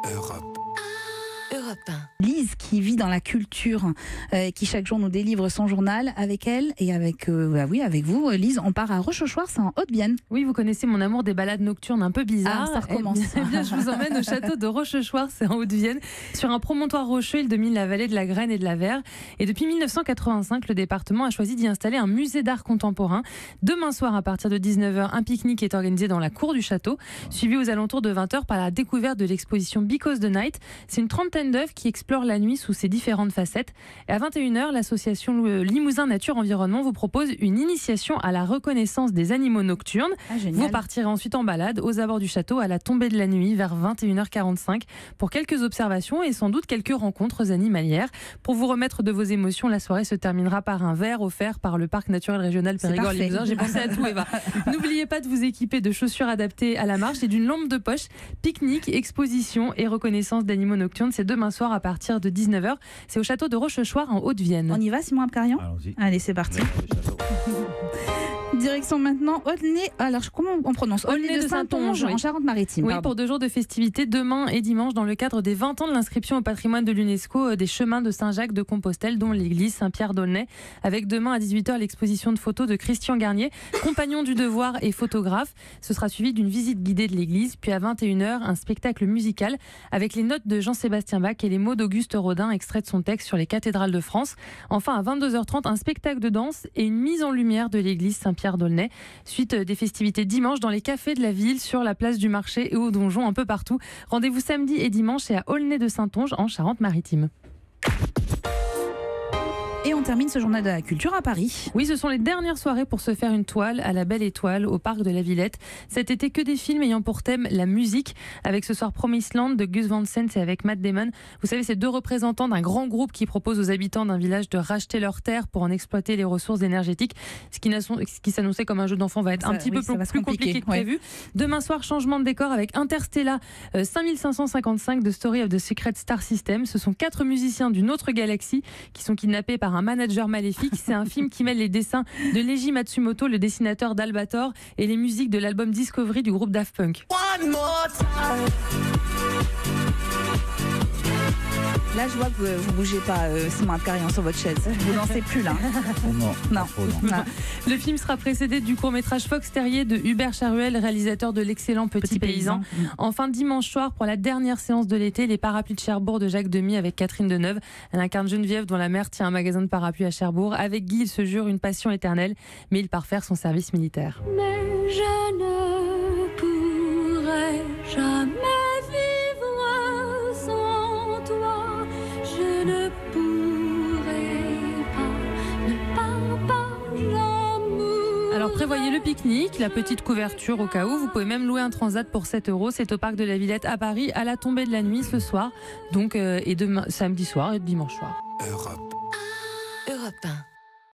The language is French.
Europe 1. Lise qui vit dans la culture, qui chaque jour nous délivre son journal. Avec elle et avec vous, Lise, on part à Rochechouart, c'est en Haute-Vienne. Oui, vous connaissez mon amour des balades nocturnes un peu bizarres. Ah, ça recommence. Eh bien, je vous emmène au château de Rochechouart, c'est en Haute-Vienne. Sur un promontoire rocheux, il domine la vallée de la Graine et de la Verre. Et depuis 1985, le département a choisi d'y installer un musée d'art contemporain. Demain soir, à partir de 19h, un pique-nique est organisé dans la cour du château, suivi aux alentours de 20h par la découverte de l'exposition Because the Night. C'est une trentaine d'œuvres qui explorent la nuit sous ses différentes facettes. Et à 21h, l'association Limousin Nature Environnement vous propose une initiation à la reconnaissance des animaux nocturnes. Vous partirez ensuite en balade aux abords du château à la tombée de la nuit vers 21h45 pour quelques observations et sans doute quelques rencontres animalières. Pour vous remettre de vos émotions, la soirée se terminera par un verre offert par le parc naturel régional Périgord-Limousin. J'ai pensé à tout, Eva. N'oubliez pas de vous équiper de chaussures adaptées à la marche et d'une lampe de poche. Pique-nique, exposition et reconnaissance d'animaux nocturnes, c'est demain soir à partir de 19h. C'est au château de Rochechouart en Haute-Vienne. On y va, Simon Abkarian ? Allons-y. Allez, c'est parti. Direction maintenant Aulnay. Alors, comment on prononce ? Aulnay de Saintonge, en Charente-Maritime. Oui, pour 2 jours de festivités, demain et dimanche, dans le cadre des 20 ans de l'inscription au patrimoine de l'UNESCO des chemins de Saint-Jacques de Compostelle, dont l'église Saint-Pierre d'Aulnay. Avec demain à 18h l'exposition de photos de Christian Garnier, compagnon du devoir et photographe. Ce sera suivi d'une visite guidée de l'église. Puis à 21h, un spectacle musical avec les notes de Jean-Sébastien Bach et les mots d'Auguste Rodin, extraits de son texte sur les cathédrales de France. Enfin, à 22h30, un spectacle de danse et une mise en lumière de l'église Saint-Pierre d'Aulnay. Suite des festivités dimanche dans les cafés de la ville, sur la place du marché et au donjon, un peu partout. Rendez-vous samedi et dimanche et à Aulnay de Saintonge en Charente-Maritime. Et on termine ce journal de la culture à Paris. Oui, ce sont les dernières soirées pour se faire une toile à la Belle Étoile au parc de la Villette. Cet été, que des films ayant pour thème la musique, avec ce soir Promised Land de Gus Van Sant et avec Matt Damon. Vous savez, c'est 2 représentants d'un grand groupe qui propose aux habitants d'un village de racheter leurs terres pour en exploiter les ressources énergétiques. Ce qui s'annonçait comme un jeu d'enfant va être un petit peu plus compliqué que prévu. Demain soir, changement de décor avec Interstellar 5555 de Story of the Secret Star System. Ce sont 4 musiciens d'une autre galaxie qui sont kidnappés par un manager maléfique. C'est un film qui mêle les dessins de Leiji Matsumoto, le dessinateur d'Albator, et les musiques de l'album Discovery du groupe Daft Punk. Là, je vois que vous ne bougez pas, Simon Abkarian, sur votre chaise. Vous lancez plus là. Non. Le film sera précédé du court-métrage Fox Terrier de Hubert Charuel, réalisateur de l'excellent Petit Paysan. Enfin, dimanche soir, pour la dernière séance de l'été, les parapluies de Cherbourg de Jacques Demy avec Catherine Deneuve. Elle incarne Geneviève, dont la mère tient un magasin de parapluies à Cherbourg. Avec Guy, il se jure une passion éternelle, mais il part faire son service militaire. Mais je ne pourrai jamais vivre sans toi. Je ne pourrai pas, ne pars pas l'amour. Alors prévoyez le pique-nique, la petite couverture au cas où. Vous pouvez même louer un transat pour 7 €. C'est au parc de la Villette à Paris à la tombée de la nuit ce soir. Donc et demain, samedi soir et dimanche soir. Europe 1.